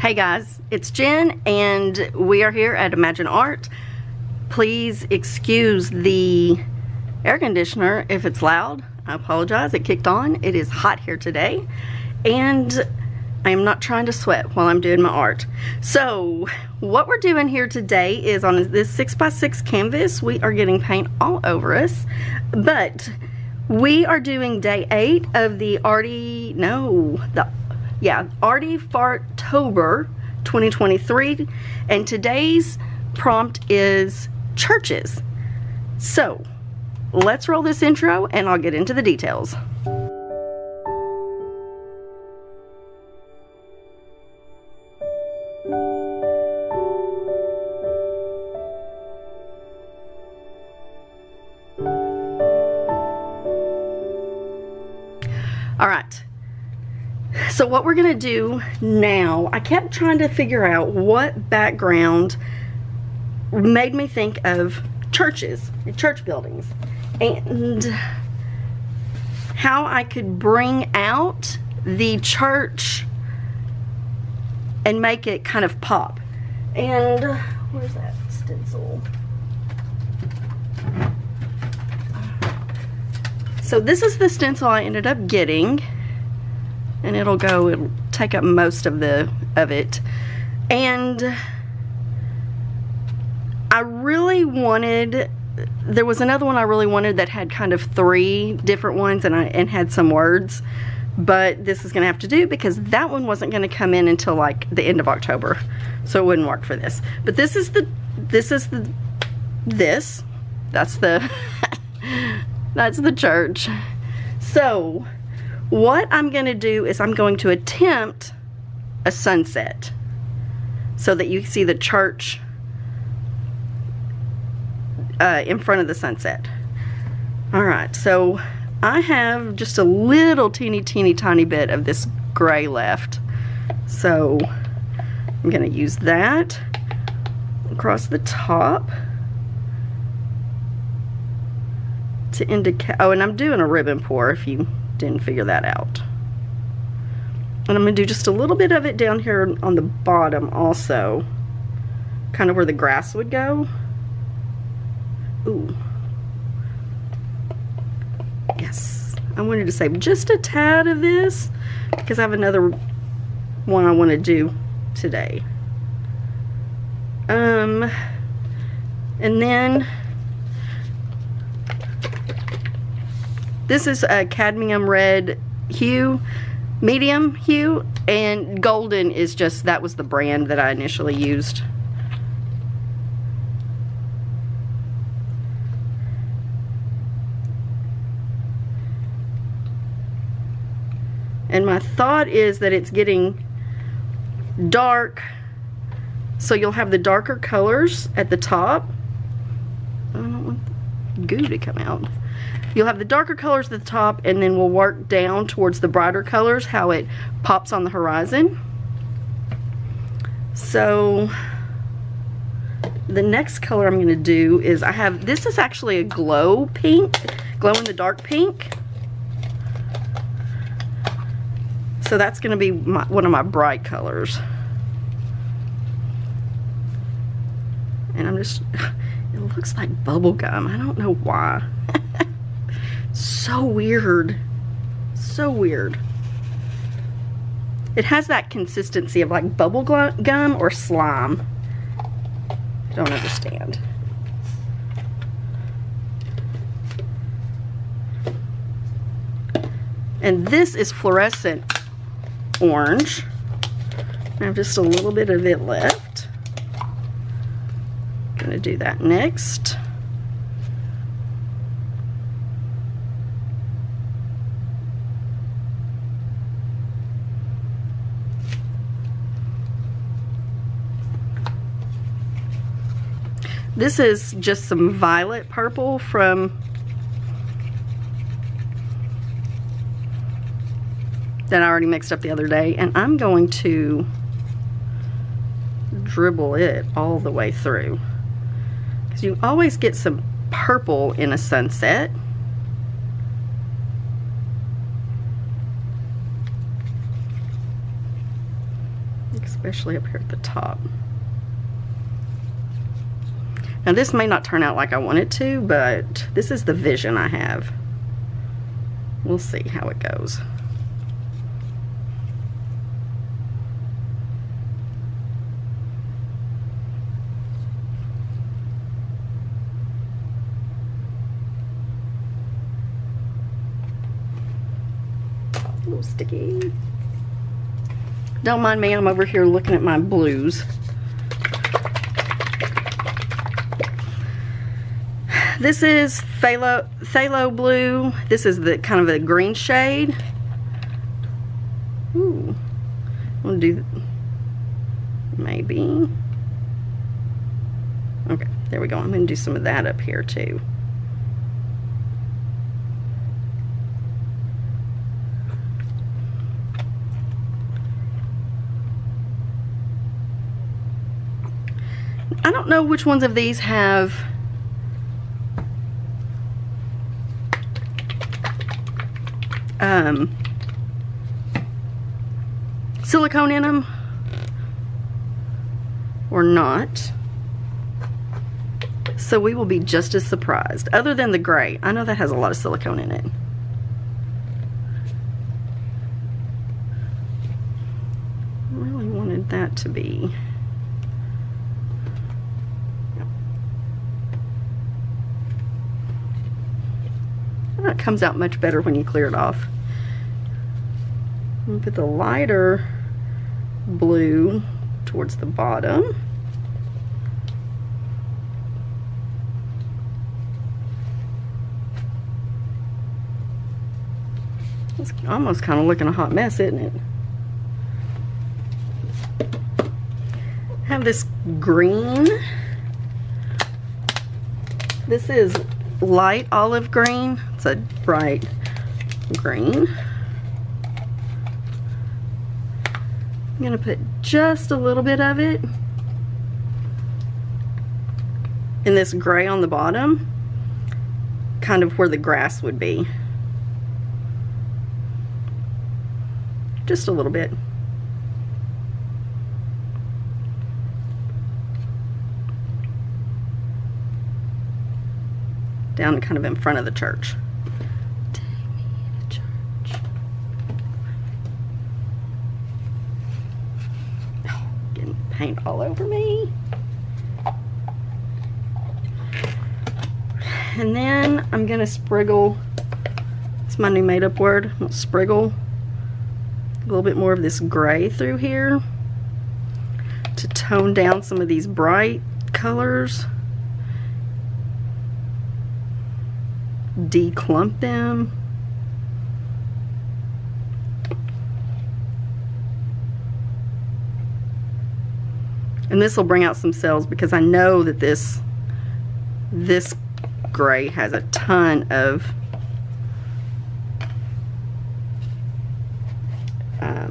Hey guys, it's Jen and we are here at Imagine Art. Please excuse the air conditioner if it's loud. I apologize, it kicked on. It is hot here today and I am not trying to sweat while I'm doing my art. So what we're doing here today is on this 6x6 canvas, we are getting paint all over us, but we are doing day 8 of the ArtyFartober 2023, and today's prompt is churches. So let's roll this intro and I'll get into the details. All right, so what we're gonna do now, I kept trying to figure out what background made me think of churches, church buildings, and how I could bring out the church and make it kind of pop. And where's that stencil? So this is the stencil I ended up getting, and it'll take up most of it. And I really wanted, there was another one I really wanted that had kind of 3 different ones and had some words, but this is gonna have to do because that one wasn't gonna come in until like the end of October, so it wouldn't work for this. But this is the that's the that's the church. So what I'm gonna do is I'm going to attempt a sunset so that you see the church in front of the sunset. All right, so I have just a little teeny tiny bit of this gray left, so I'm gonna use that across the top to indicate. Oh, and I'm doing a ribbon pour if you didn't figure that out. And I'm gonna do just a little bit of it down here on the bottom also, kind of where the grass would go. Ooh. Yes, I wanted to save just a tad of this because I have another one I want to do today. And then this is a cadmium red hue, medium hue, and golden is just, that was the brand that I initially used. And my thought is that it's getting dark, so you'll have the darker colors at the top. I don't want the goo to come out. You'll have the darker colors at the top, and then we'll work down towards the brighter colors, how it pops on the horizon. So the next color I'm going to do is this is actually a glow pink, glow in the dark pink. So that's going to be one of my bright colors. And I'm just, it looks like bubble gum. I don't know why. So weird. So weird. It has that consistency of like bubble gum or slime. Don't understand. And this is fluorescent orange. I have just a little bit of it left. Gonna do that next. This is just some violet purple from that I already mixed up the other day, and I'm going to dribble it all the way through because you always get some purple in a sunset. especially up here at the top. Now this may not turn out like I want it to, but this is the vision I have. We'll see how it goes. A little sticky. Don't mind me, I'm over here looking at my blues. This is phthalo blue. This is the kind of a green shade. Ooh, I'm gonna do maybe. Okay, there we go. I'm gonna do some of that up here too. I don't know which ones of these have silicone in them or not, so we will be just as surprised. Other than the gray, I know that has a lot of silicone in it. I really wanted that to be. It comes out much better when you clear it off. I'm gonna put the lighter blue towards the bottom. It's almost kind of looking a hot mess, isn't it? I have this green. This is light olive green. It's a bright green. I'm gonna put just a little bit of it in this gray on the bottom, kind of where the grass would be. Just a little bit. Down kind of in front of the church. Take me to church. Oh, getting paint all over me. And then I'm gonna spriggle. It's my new made-up word. I'm gonna spriggle a little bit more of this gray through here to tone down some of these bright colors. Declump them. And this will bring out some cells because I know that this gray has a ton of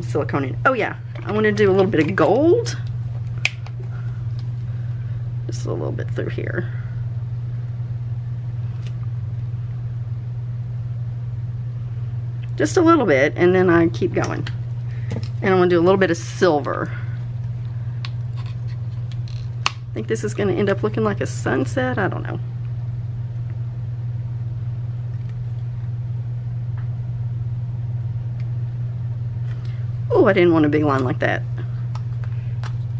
silicone in it. Oh yeah, I want to do a little bit of gold. Just a little bit through here. Just a little bit, and then I keep going. And I want to do a little bit of silver. I think this is going to end up looking like a sunset. I don't know. Oh, I didn't want a big line like that.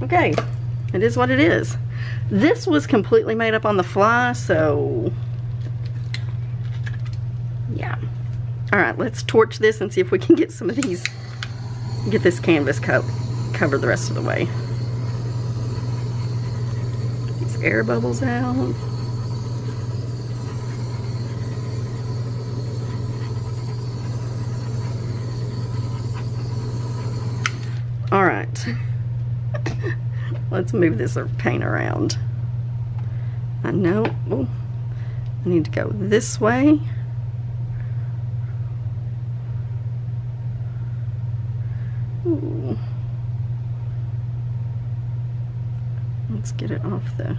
Okay, it is what it is. This was completely made up on the fly, so yeah. All right, let's torch this and see if we can get some of these, get this canvas covered the rest of the way. Get these air bubbles out. All right, let's move this paint around. I know, oh, I need to go this way. Ooh. Let's get it off the...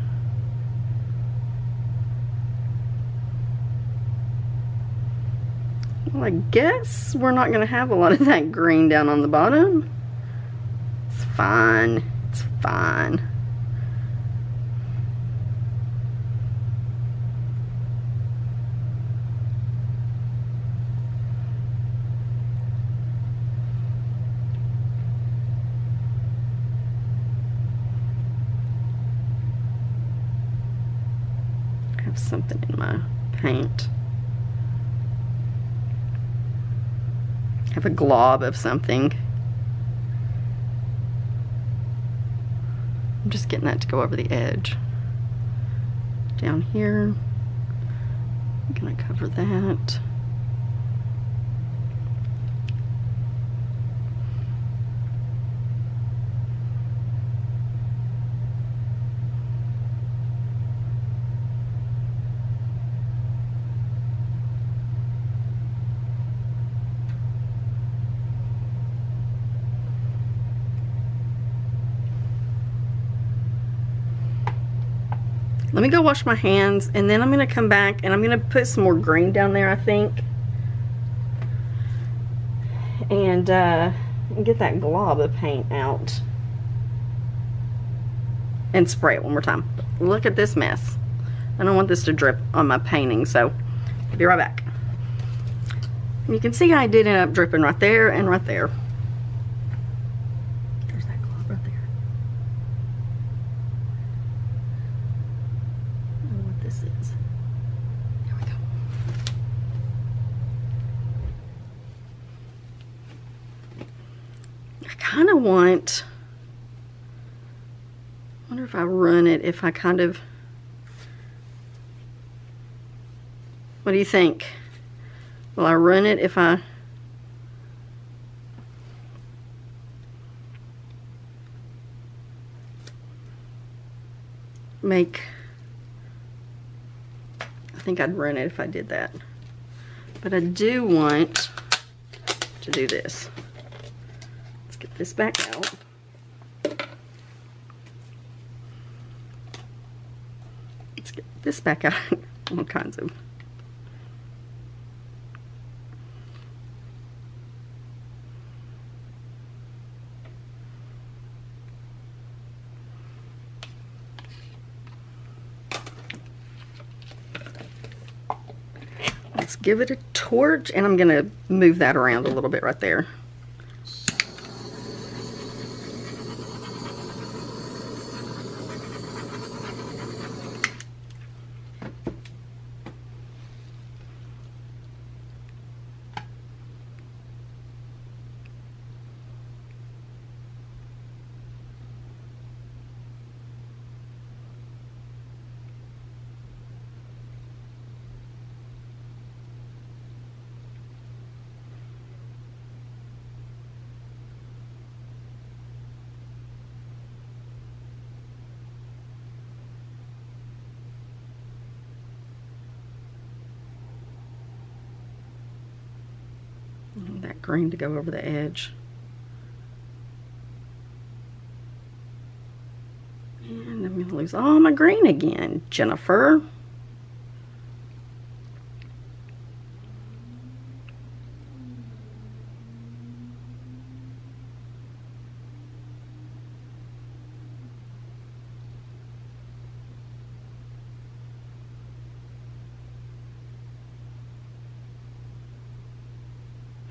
Well, I guess we're not going to have a lot of that green down on the bottom. It's fine. It's fine. I have something in my paint. I have a glob of something. I'm just getting that to go over the edge. Down here, I'm gonna cover that. Let me go wash my hands, and then I'm going to come back and I'm going to put some more green down there, I think. And get that glob of paint out. And spray it one more time. Look at this mess. I don't want this to drip on my painting, so I'll be right back. And you can see I did end up dripping right there and right there. There's that glob right there. This is. There we go. I kind of want, I wonder if I run it, if I kind of, what do you think? Will I run it if I make, I think I'd run it if I did that. But I do want to do this. Let's get this back out. Let's get this back out. All kinds of. Let's give it a torch, and I'm going to move that around a little bit right there. That green to go over the edge. And I'm going to lose all my green again, Jennifer.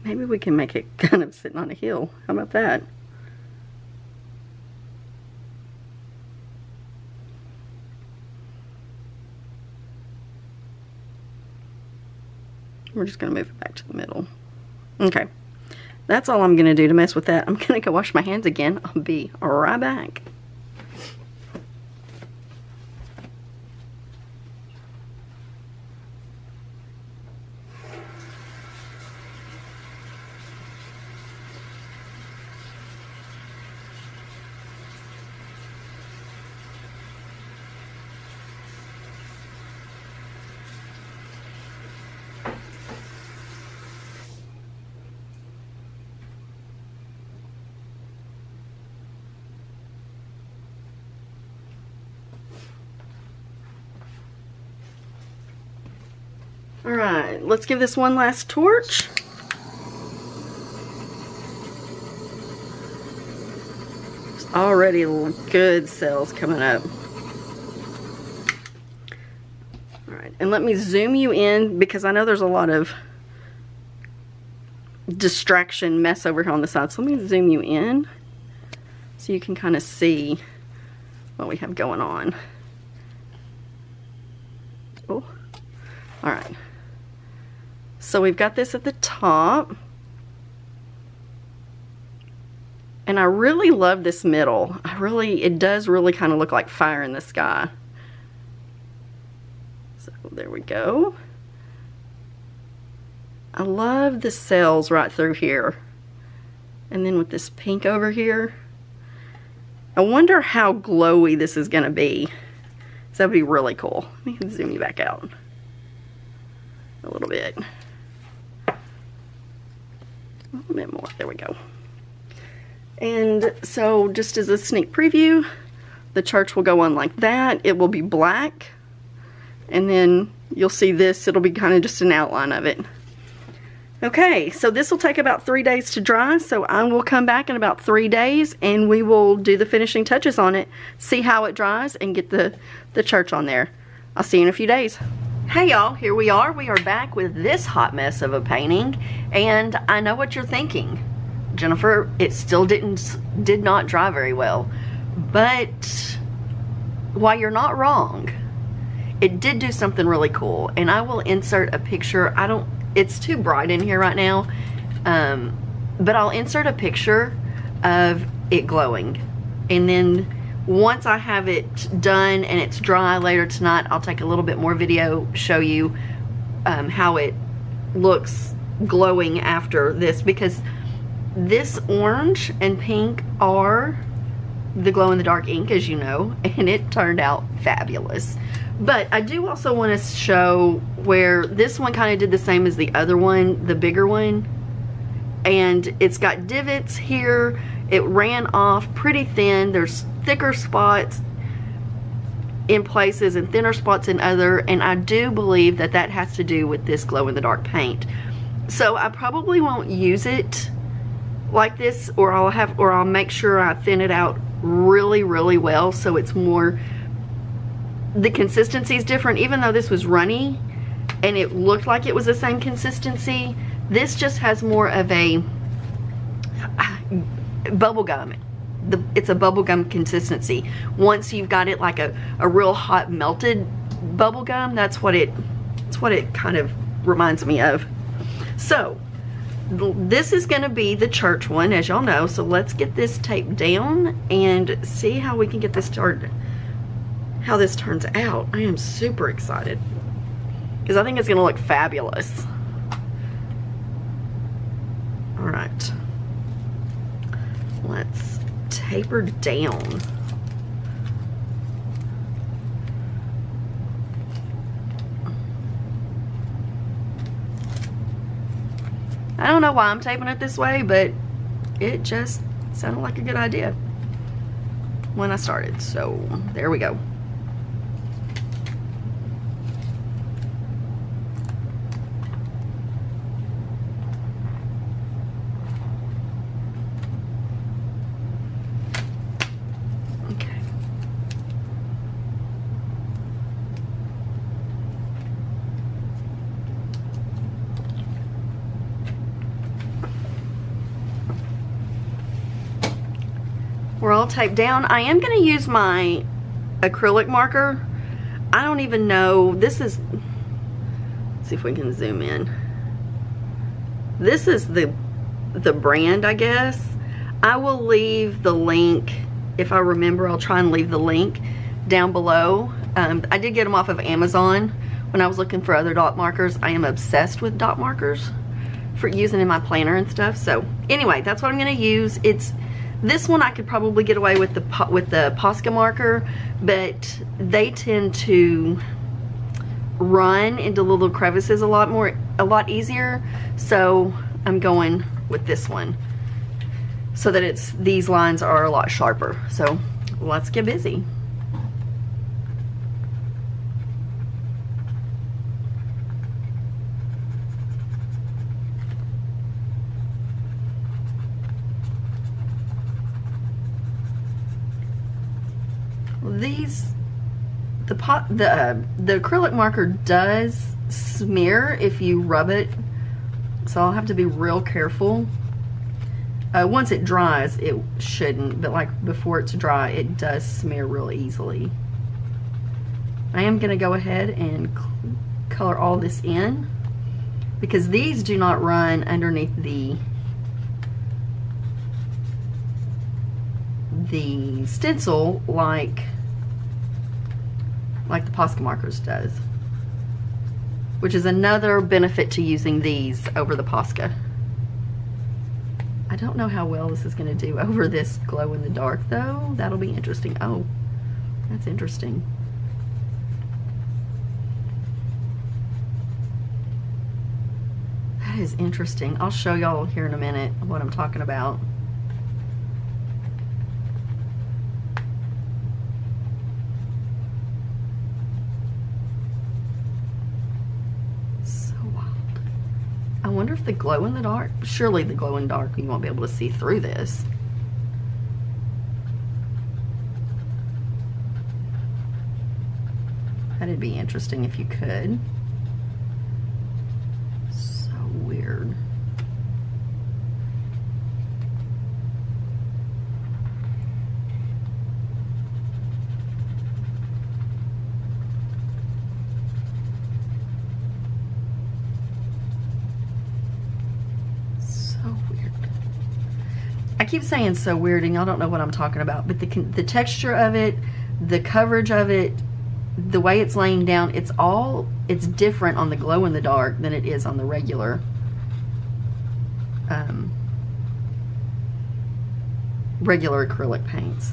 Maybe we can make it kind of sitting on a hill. How about that? We're just going to move it back to the middle. Okay. That's all I'm going to do to mess with that. I'm going to go wash my hands again. I'll be right back. Alright, let's give this one last torch. Just already good cells coming up. All right, and let me zoom you in because I know there's a lot of distraction mess over here on the side. So let me zoom you in so you can kind of see what we have going on. Oh, all right. So we've got this at the top. And I really love this middle. It does really kind of look like fire in the sky. So there we go. I love the cells right through here. And then with this pink over here. I wonder how glowy this is gonna be. So that'd be really cool. Let me zoom you back out a little bit. A little bit more, there we go. And so just as a sneak preview, the church will go on like that. It will be black. And then you'll see this, it'll be kind of just an outline of it. Okay, so this will take about 3 days to dry. So I will come back in about 3 days and we will do the finishing touches on it, see how it dries, and get the church on there. I'll see you in a few days. Hey y'all, here we are. We are back with this hot mess of a painting. And I know what you're thinking. Jennifer, it still did not dry very well. But while you're not wrong, it did do something really cool. And I will insert a picture. It's too bright in here right now. But I'll insert a picture of it glowing. And then once I have it done and it's dry later tonight, I'll take a little bit more video, show you how it looks glowing after this, because this orange and pink are the glow-in-the-dark ink, as you know, and it turned out fabulous. But I do also want to show where this one kind of did the same as the other one, the bigger one. And it's got divots here. It ran off pretty thin. There's thicker spots in places and thinner spots in other. And I do believe that that has to do with this glow-in-the-dark paint. So I probably won't use it like this, or I'll make sure I thin it out really, really well so it's more, the consistency is different. Even though this was runny and it looked like it was the same consistency, this just has more of a bubble gum. It's a bubble gum consistency. Once you've got it like a real hot melted bubble gum, that's what it kind of reminds me of. So this is going to be the church one, as y'all know. So let's get this taped down and see how we can get this started, how this turns out. I am super excited because I think it's going to look fabulous. All right, let's taper down. I don't know why I'm taping it this way, but it just sounded like a good idea when I started. So there we go. Okay. We're all taped down. I am going to use my acrylic marker. I don't even know, this is, let's see if we can zoom in. This is the brand, I guess. I will leave the link, if I remember, I'll try and leave the link down below. I did get them off of Amazon when I was looking for other dot markers. I am obsessed with dot markers for using in my planner and stuff. So anyway, that's what I'm going to use. This one I could probably get away with the Posca marker, but they tend to run into little crevices a lot easier. So I'm going with this one so that these lines are a lot sharper. So let's get busy. the acrylic marker does smear if you rub it, so I'll have to be real careful. Once it dries, it shouldn't, but like before it's dry, it does smear real easily. I am going to go ahead and color all this in, because these do not run underneath the stencil like the Posca markers does, which is another benefit to using these over the Posca. I don't know how well this is going to do over this glow in the dark though. That'll be interesting. Oh, that's interesting. That is interesting. I'll show y'all here in a minute what I'm talking about. I wonder if the glow in the dark, surely the glow in the dark, you won't be able to see through this. That'd be interesting if you could. So weird. I keep saying so weird, and y'all don't know what I'm talking about, but the texture of it, the coverage of it, the way it's laying down, it's different on the glow in the dark than it is on the regular regular acrylic paints.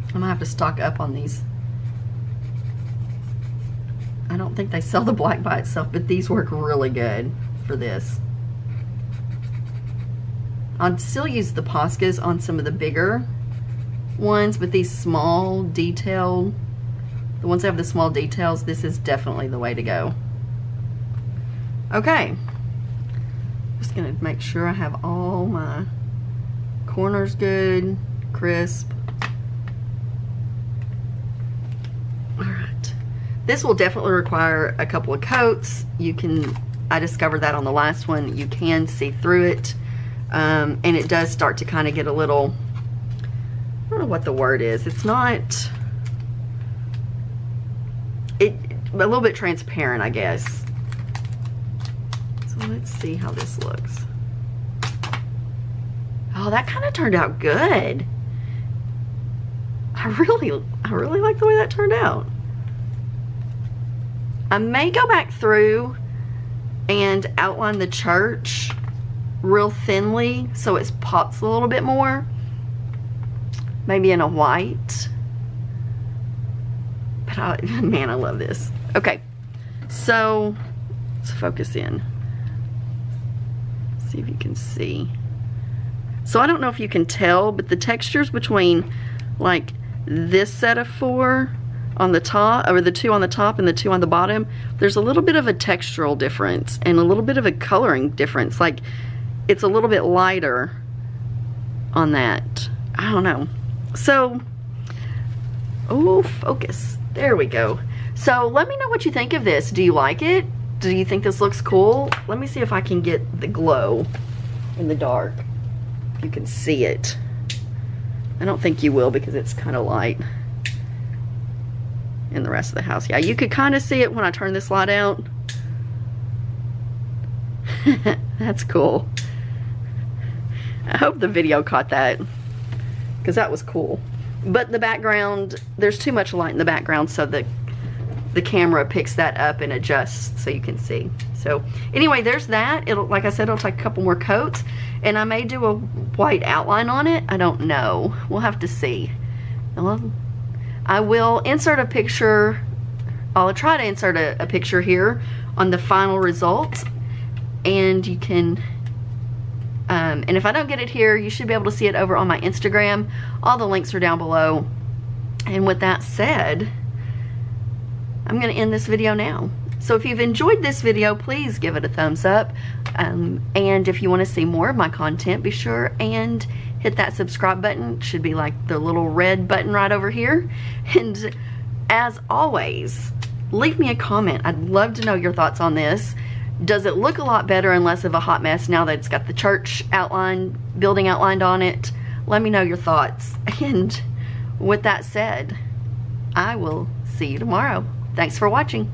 I'm gonna have to stock up on these. I don't think they sell the black by itself, but these work really good for this. I'd still use the Poscas on some of the bigger ones, but these small detailed, the ones that have the small details, this is definitely the way to go. Okay, just gonna make sure I have all my corners good, crisp. This will definitely require a couple of coats. I discovered that on the last one, you can see through it. And it does start to kind of get a little, I don't know what the word is. It's not, a little bit transparent, I guess. So let's see how this looks. Oh, that kind of turned out good. I really like the way that turned out. I may go back through and outline the church real thinly so it pops a little bit more. Maybe in a white. But man, I love this. Okay, so let's focus in. See if you can see. So I don't know if you can tell, but the textures between like this set of 4 on the top, or the 2 on the top and the 2 on the bottom, there's a little bit of a textural difference and a little bit of a coloring difference. Like it's a little bit lighter on that. I don't know. So, oh, focus. There we go. So let me know what you think of this. Do you like it? Do you think this looks cool? Let me see if I can get the glow in the dark. If you can see it. I don't think you will because it's kind of light in the rest of the house. Yeah, you could kind of see it when I turn this light out. That's cool. I hope the video caught that, because that was cool. But the background, there's too much light in the background, so the camera picks that up and adjusts so you can see. So anyway, there's that. It'll, like I said, it'll take a couple more coats, and I may do a white outline on it. I don't know. We'll have to see. I will insert a picture. I'll try to insert a picture here on the final results, and you can and if I don't get it here, you should be able to see it over on my Instagram. All the links are down below. And with that said, I'm going to end this video now. So if you've enjoyed this video, please give it a thumbs up. And if you want to see more of my content, be sure and hit that subscribe button. It should be like the little red button right over here. And as always, leave me a comment. I'd love to know your thoughts on this. Does it look a lot better and less of a hot mess now that it's got the church building outlined on it? Let me know your thoughts. And with that said, I will see you tomorrow. Thanks for watching.